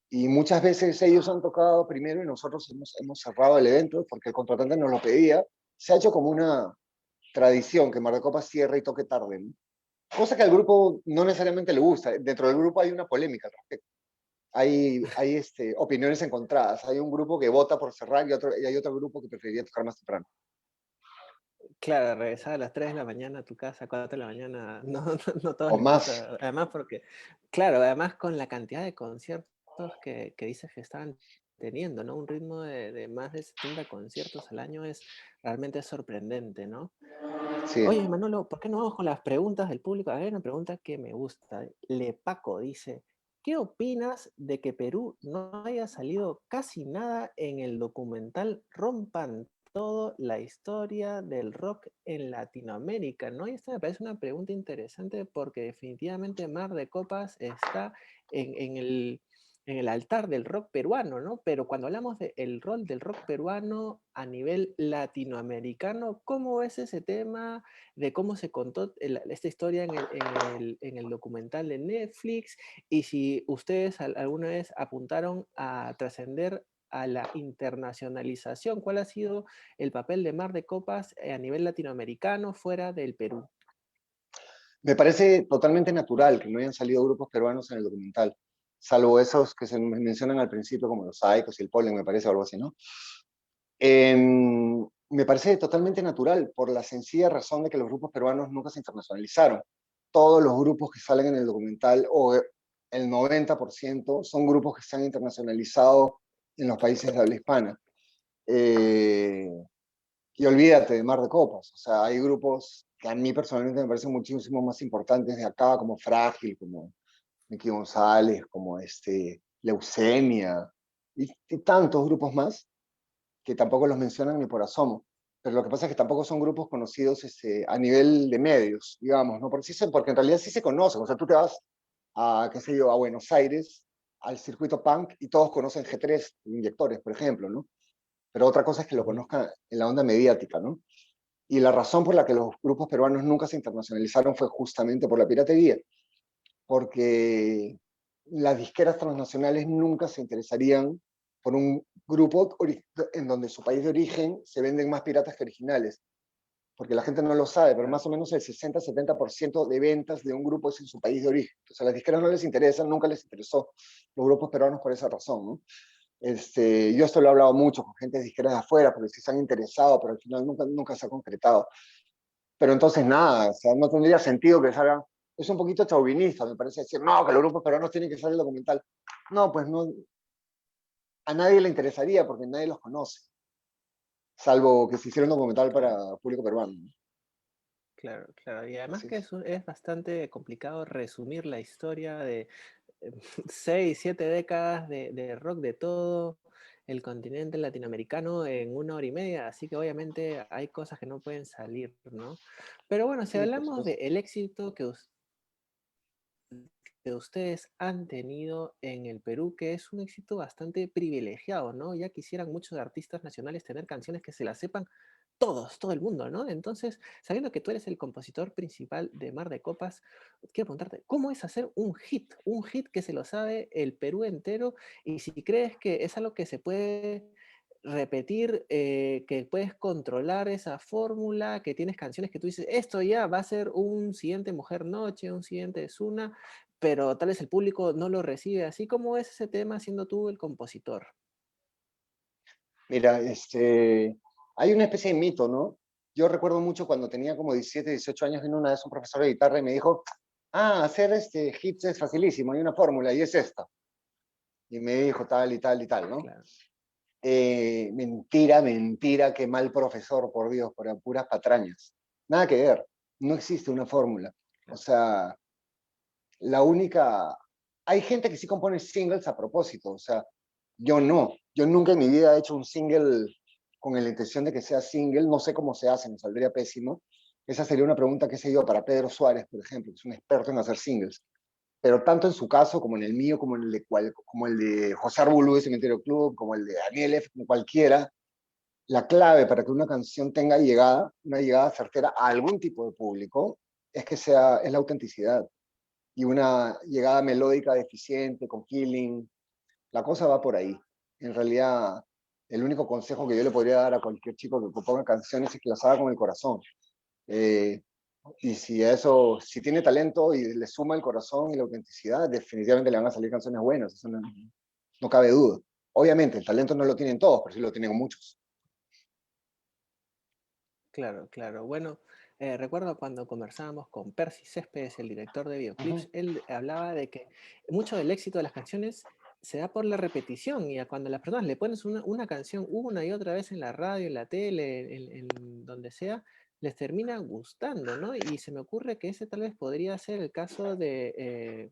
y muchas veces ellos han tocado primero y nosotros hemos cerrado el evento porque el contratante nos lo pedía. Se ha hecho como una tradición que Mar de Copas cierre y toque tarde, ¿no? Cosa que al grupo no necesariamente le gusta. Dentro del grupo hay una polémica al respecto. Hay opiniones encontradas. Hay un grupo que vota por cerrar y hay otro grupo que preferiría tocar más temprano. Claro, regresar a las 3 de la mañana a tu casa, 4 de la mañana, no, no, no a todos O les más. gusta. Además, porque, claro, además con la cantidad de conciertos que dices que estaban teniendo, ¿no? Un ritmo de más de 70 conciertos al año es realmente sorprendente, ¿no? Sí. Oye, Manolo, ¿por qué no vamos con las preguntas del público? Hay una pregunta que me gusta. Lepaco dice, ¿qué opinas de que Perú no haya salido casi nada en el documental Rompan Todo, la historia del rock en Latinoamérica? ¿No? Y esta me parece una pregunta interesante porque definitivamente Mar de Copas está en el altar del rock peruano, ¿no? Pero cuando hablamos del rol del rock peruano a nivel latinoamericano, ¿cómo es ese tema de cómo se contó esta historia en el documental de Netflix? Y si ustedes alguna vez apuntaron a trascender a la internacionalización, ¿cuál ha sido el papel de Mar de Copas a nivel latinoamericano fuera del Perú? Me parece totalmente natural que no hayan salido grupos peruanos en el documental, salvo esos que se mencionan al principio, como los Saicos y el Polen, me parece, o algo así, ¿no? Me parece totalmente natural por la sencilla razón de que los grupos peruanos nunca se internacionalizaron. Todos los grupos que salen en el documental, o el 90%, son grupos que se han internacionalizado en los países de habla hispana. Eh, y olvídate de Mar de Copas, o sea, hay grupos que a mí personalmente me parecen muchísimo más importantes de acá, como Frágil, como Miki González, como Leucemia, y tantos grupos más que tampoco los mencionan ni por asomo. Pero lo que pasa es que tampoco son grupos conocidos a nivel de medios, digamos, ¿no? Porque en realidad sí se conocen. O sea, tú te vas a, qué sé yo, a Buenos Aires, al circuito punk, y todos conocen G3 Inyectores, por ejemplo, ¿no? pero otra cosa es que lo conozcan en la onda mediática, ¿no? Y la razón por la que los grupos peruanos nunca se internacionalizaron fue justamente por la piratería, porque las disqueras transnacionales nunca se interesarían por un grupo en donde su país de origen se venden más piratas que originales, porque la gente no lo sabe, pero más o menos el 60-70% de ventas de un grupo es en su país de origen. Entonces a las disqueras no les interesa, nunca les interesó los grupos peruanos por esa razón, ¿no? Yo esto lo he hablado mucho con gente de disqueras de afuera, porque sí se han interesado, pero al final nunca se ha concretado. Pero entonces nada, o sea, no tendría sentido que salgan. Es un poquito chauvinista, me parece decir, no, que los grupos peruanos tienen que salir el documental. No, pues no, a nadie le interesaría porque nadie los conoce, salvo que se hiciera un documental para Claro, público peruano. claro, claro. Y además Así que es. eso es bastante complicado resumir la historia de 6, 7 décadas de rock de todo el continente latinoamericano en 1 hora y media, así que obviamente hay cosas que no pueden salir, ¿no? Pero bueno, si Sí, por hablamos supuesto. del éxito que ustedes han tenido en el Perú, que es un éxito bastante privilegiado, ¿no? Ya quisieran muchos artistas nacionales tener canciones que se las sepan todos, todo el mundo, ¿no? Entonces, sabiendo que tú eres el compositor principal de Mar de Copas, quiero preguntarte, ¿cómo es hacer un hit? Un hit que se lo sabe el Perú entero y si crees que es algo que se puede repetir, que puedes controlar esa fórmula, que tienes canciones que tú dices, esto ya va a ser un siguiente Mujer Noche, un siguiente Zuna, pero tal vez el público no lo recibe así. ¿Cómo es ese tema siendo tú el compositor? Mira, hay una especie de mito, ¿no? Yo recuerdo mucho cuando tenía como 17, 18 años, vino una vez un profesor de guitarra y me dijo, hacer hits es facilísimo, hay una fórmula y es esta. Y me dijo tal y tal y tal, ¿no? Claro, Mentira, mentira, qué mal profesor, por Dios, por puras patrañas. Nada que ver, no existe una fórmula. O claro, sea, la única... Hay gente que sí compone singles a propósito, o sea, yo no. Yo nunca en mi vida he hecho un single con la intención de que sea single, no sé cómo se hace, me saldría pésimo. Esa sería una pregunta, qué sé yo, para Pedro Suárez, por ejemplo, que es un experto en hacer singles. Pero tanto en su caso como en el mío, como el de José Arbulú de Cementerio Club, como el de Daniel F., como cualquiera, la clave para que una canción tenga llegada, una llegada certera a algún tipo de público, es la autenticidad y una llegada melódica deficiente, con feeling. La cosa va por ahí. En realidad, el único consejo que yo le podría dar a cualquier chico que componga canciones es que las haga con el corazón. Eh, y si tiene talento y le suma el corazón y la autenticidad, definitivamente le van a salir canciones buenas, eso no cabe duda. Obviamente, el talento no lo tienen todos, pero sí lo tienen muchos. claro, claro. Bueno, recuerdo cuando conversábamos con Percy Céspedes, el director de videoclips, Ujú. él hablaba de que mucho del éxito de las canciones se da por la repetición y a cuando las personas le pones una canción una y otra vez en la radio, en la tele, en donde sea, les termina gustando, ¿no? Y se me ocurre que ese tal vez podría ser el caso de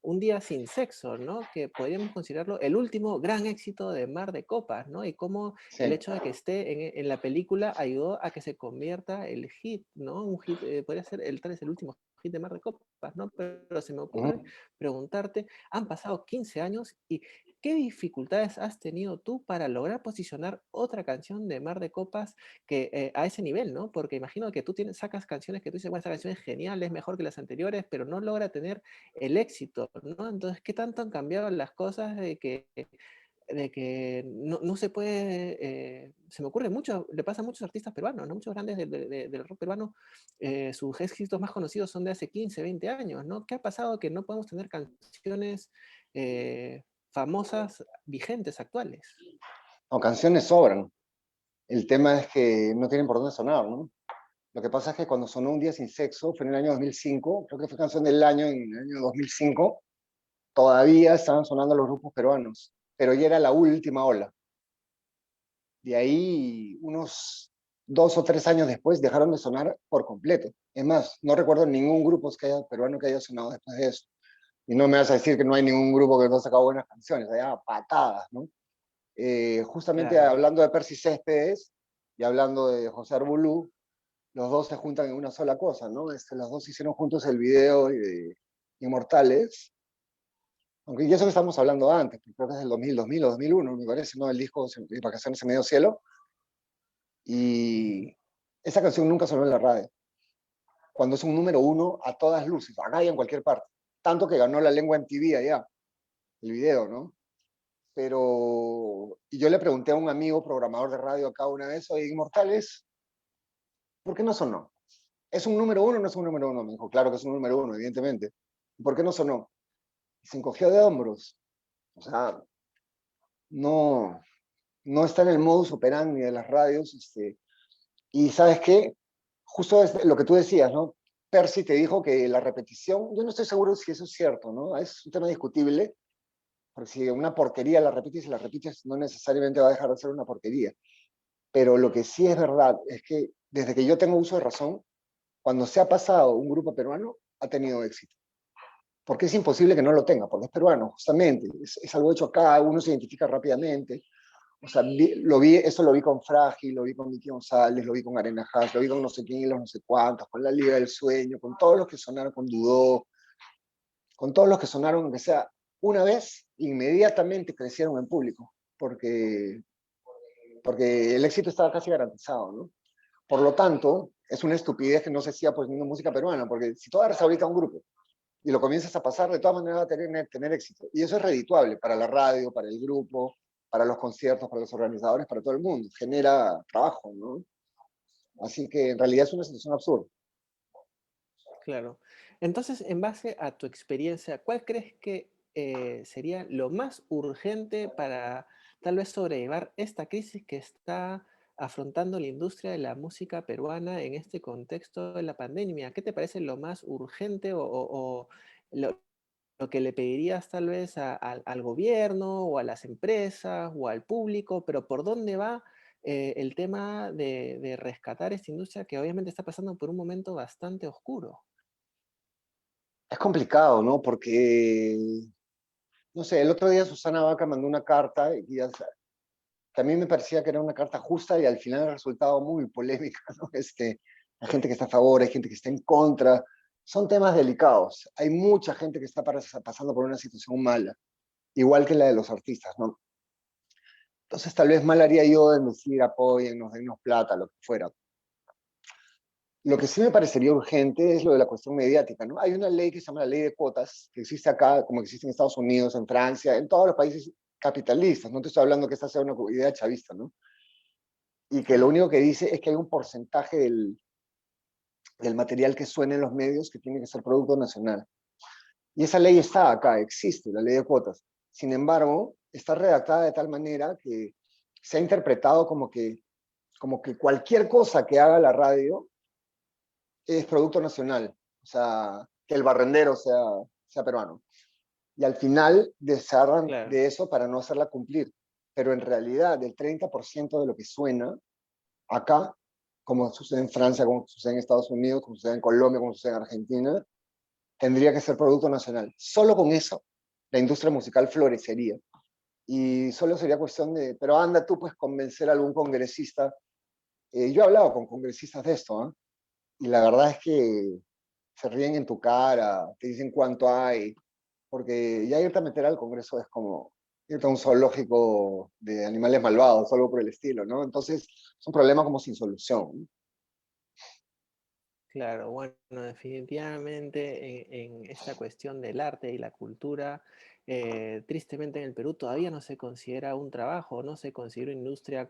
Un día sin sexo, ¿no? Que podríamos considerarlo el último gran éxito de Mar de Copas, ¿no? Y cómo el Sí. hecho de que esté en la película ayudó a que se convierta el hit, ¿no? Un hit, podría ser tal vez el último hit de Mar de Copas, ¿no? Pero se me ocurre Ujú. preguntarte, han pasado 15 años y ¿qué dificultades has tenido tú para lograr posicionar otra canción de Mar de Copas que a ese nivel, ¿no? Porque imagino que tú sacas canciones que tú dices, bueno, esta canción es genial, es mejor que las anteriores, pero no logra tener el éxito, ¿no? Entonces, ¿qué tanto han cambiado las cosas de que no se puede, se me ocurre mucho, le pasa a muchos artistas peruanos, ¿no? Muchos grandes del rock peruano, sus éxitos más conocidos son de hace 15, 20 años, ¿no? ¿Qué ha pasado que no podemos tener canciones famosas, vigentes, actuales? O canciones sobran. El tema es que no tienen por dónde sonar, ¿no? Lo que pasa es que cuando sonó Un Día Sin Sexo, fue en el año 2005, creo que fue canción del año en el año 2005, todavía estaban sonando los grupos peruanos, pero ya era la última ola. De ahí, unos 2 o 3 años después, dejaron de sonar por completo. Es más, no recuerdo ningún grupo peruano que haya sonado después de eso. Y no me vas a decir que no hay ningún grupo que no ha sacado buenas canciones, allá patadas, ¿no? Justamente Claro, hablando de Percy Céspedes y hablando de José Arbulú, los dos se juntan en una sola cosa, ¿no? Los dos hicieron juntos el video de Inmortales, Aunque y eso que estamos hablando antes, creo que es del 2000 o 2001, me parece, ¿no? El disco Vacaciones en Medio Cielo. Ujú. Y esa canción nunca sonó en la radio. Cuando es un número uno a todas luces, acá y en cualquier parte. Tanto que ganó la lengua MTV allá, el video, ¿no? Pero, y yo le pregunté a un amigo programador de radio acá una vez, oye, Inmortales, ¿por qué no sonó? ¿Es un número uno o no es un número uno? Me dijo, claro que es un número uno, evidentemente. ¿Y por qué no sonó? Y se encogió de hombros. O sea, no, no está en el modus operandi de las radios. Y ¿sabes qué? Justo es lo que tú decías, ¿no? Percy te dijo que la repetición, yo no estoy seguro si eso es cierto, ¿no? Es un tema discutible, porque si una porquería la repites, no necesariamente va a dejar de ser una porquería. Pero lo que sí es verdad es que desde que yo tengo uso de razón, cuando se ha pasado un grupo peruano, ha tenido éxito. Porque es imposible que no lo tenga, porque es peruano, justamente. Es algo hecho acá, uno se identifica rápidamente. O sea, eso lo vi con Frágil, lo vi con Miki González, lo vi con Arena Haas, lo vi con no sé quién y los no sé cuántos, con La Liga del Sueño, con todos los que sonaron, con Dudó, con todos los que sonaron, aunque sea una vez, inmediatamente crecieron en público, porque el éxito estaba casi garantizado, ¿no? Por lo tanto, es una estupidez que no se siga poniendo música peruana, porque si tú agarras ahorita un grupo y lo comienzas a pasar, de todas maneras va a tener éxito. Y eso es redituable para la radio, para el grupo, para los conciertos, para los organizadores, para todo el mundo. Genera trabajo, ¿no? Así que en realidad es una situación absurda. Claro. Entonces, en base a tu experiencia, ¿cuál crees que sería lo más urgente para tal vez sobrellevar esta crisis que está afrontando la industria de la música peruana en este contexto de la pandemia? ¿Qué te parece lo más urgente o lo que le pedirías tal vez al gobierno o a las empresas o al público? Pero ¿por dónde va el tema de rescatar esta industria que obviamente está pasando por un momento bastante oscuro? Es complicado, ¿no? Porque, no sé, el otro día Susana Vaca mandó una carta que a mí me parecía que era una carta justa y al final ha resultado muy polémica, ¿no? Hay gente que está a favor, hay gente que está en contra. Son temas delicados. Hay mucha gente que está pasando por una situación mala, igual que la de los artistas, ¿no? Entonces tal vez mal haría yo en decir apoyen, denos plata, lo que fuera. Lo que sí me parecería urgente es lo de la cuestión mediática, ¿no? Hay una ley que se llama la ley de cuotas, que existe acá, como existe en Estados Unidos, en Francia, en todos los países capitalistas. No te estoy hablando que esta sea una idea chavista, ¿no? Y que lo Claro. único que dice es que hay un porcentaje del material que suene en los medios que tiene que ser producto nacional. Y esa ley está acá, existe, la ley de cuotas. Sin embargo, está redactada de tal manera que se ha interpretado como que cualquier cosa que haga la radio es producto nacional, o sea, que el barrendero sea peruano. Y al final desarran Claro. de eso para no hacerla cumplir. Pero en realidad, el 30% de lo que suena acá, como sucede en Francia, como sucede en Estados Unidos, como sucede en Colombia, como sucede en Argentina, tendría que ser producto nacional. Solo con eso, la industria musical florecería. Y solo sería cuestión de, pero anda tú, pues, convencer a algún congresista. Yo he hablado con congresistas de esto, ¿eh? Y la verdad es que se ríen en tu cara, te dicen cuánto hay, porque ya irte a meter al Congreso es como irte a un zoológico de animales malvados, algo por el estilo, ¿no? Entonces, es un problema como sin solución, ¿no? Claro, bueno, definitivamente en esta cuestión del arte y la cultura, tristemente en el Perú todavía no se considera un trabajo, no se considera una industria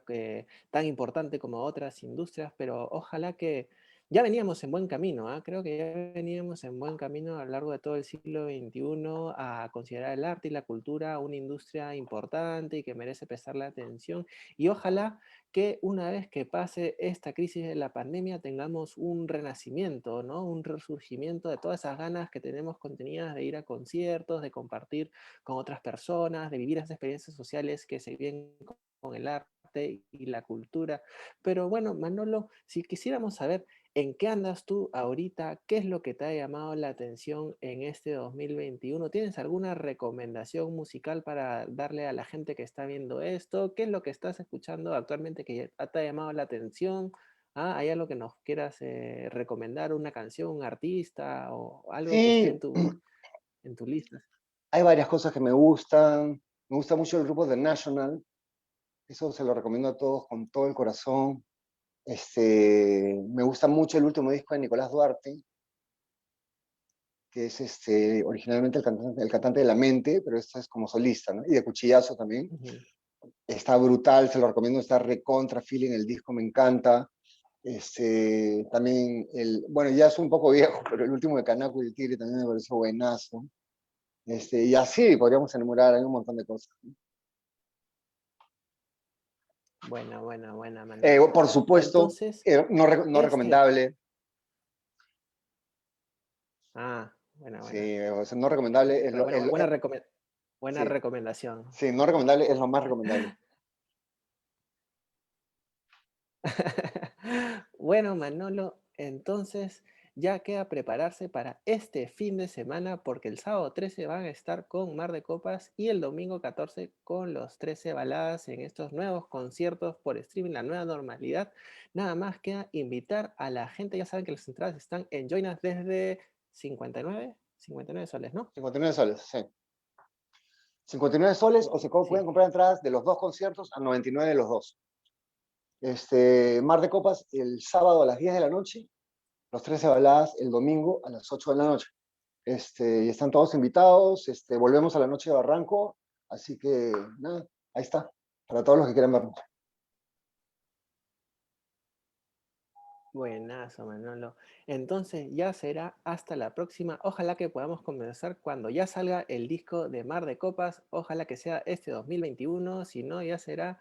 tan importante como otras industrias, pero ojalá que ya veníamos en buen camino, ¿ah? Creo que ya veníamos en buen camino a lo largo de todo el siglo XXI a considerar el arte y la cultura una industria importante y que merece prestarle atención. Y ojalá que una vez que pase esta crisis de la pandemia tengamos un renacimiento, ¿no? Un resurgimiento de todas esas ganas que tenemos contenidas de ir a conciertos, de compartir con otras personas, de vivir esas experiencias sociales que se viven con el arte y la cultura. Pero bueno, Manolo, si quisiéramos saber en qué andas tú ahorita, qué es lo que te ha llamado la atención en este 2021, ¿tienes alguna recomendación musical para darle a la gente que está viendo esto? ¿Qué es lo que estás escuchando actualmente que te ha llamado la atención? ¿Ah, hay algo que nos quieras recomendar, una canción, un artista o algo que esté Sí, en tu lista? Hay varias cosas que me gustan. Me gusta mucho el grupo The National. Eso se lo recomiendo a todos con todo el corazón. Me gusta mucho el último disco de Nicolás Duarte, que es originalmente el cantante de La Mente, pero este es como solista, ¿no? Y de Cuchillazo también. Ujú. Está brutal, se lo recomiendo, está recontra feeling, el disco me encanta. También bueno, ya es un poco viejo, pero el último de Canaco y el Tigre también me pareció buenazo. Y así podríamos enumerar, hay un montón de cosas. Buena, buena, buena, Manolo. Por supuesto, Entonces, no este... recomendable, Ah, buena, buena. sí, o sea, no recomendable, Buena, buena sí, recomendación. sí, no recomendable es lo más recomendable. Bueno, Manolo, entonces ya queda prepararse para este fin de semana porque el sábado 13 van a estar con Mar de Copas y el domingo 14 con los 13 baladas en estos nuevos conciertos por streaming, la nueva normalidad. Nada más queda invitar a la gente, ya saben que las entradas están en Join Us desde 59 soles, ¿no? 59 soles, sí. 59 soles o se pueden Sí. comprar entradas de los dos conciertos a 99 de los dos. Mar de Copas el sábado a las 10 de la noche, los 13 baladas el domingo a las 8 de la noche. Y están todos invitados, volvemos a la noche de Barranco, así que nada, ahí está, para todos los que quieran vernos. Buenazo, Manolo. Entonces ya será hasta la próxima. Ojalá que podamos comenzar cuando ya salga el disco de Mar de Copas. Ojalá que sea este 2021. Si no, ya será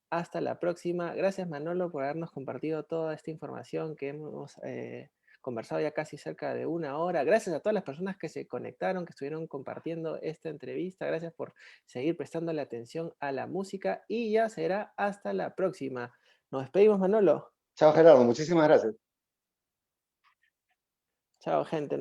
hasta la próxima. Gracias, Manolo, por habernos compartido toda esta información que hemos conversado ya casi cerca de una hora. Gracias a todas las personas que se conectaron, que estuvieron compartiendo esta entrevista. Gracias por seguir prestándole atención a la música y ya será hasta la próxima. Nos despedimos, Manolo. Chao Gerardo, muchísimas gracias. Chao, gente.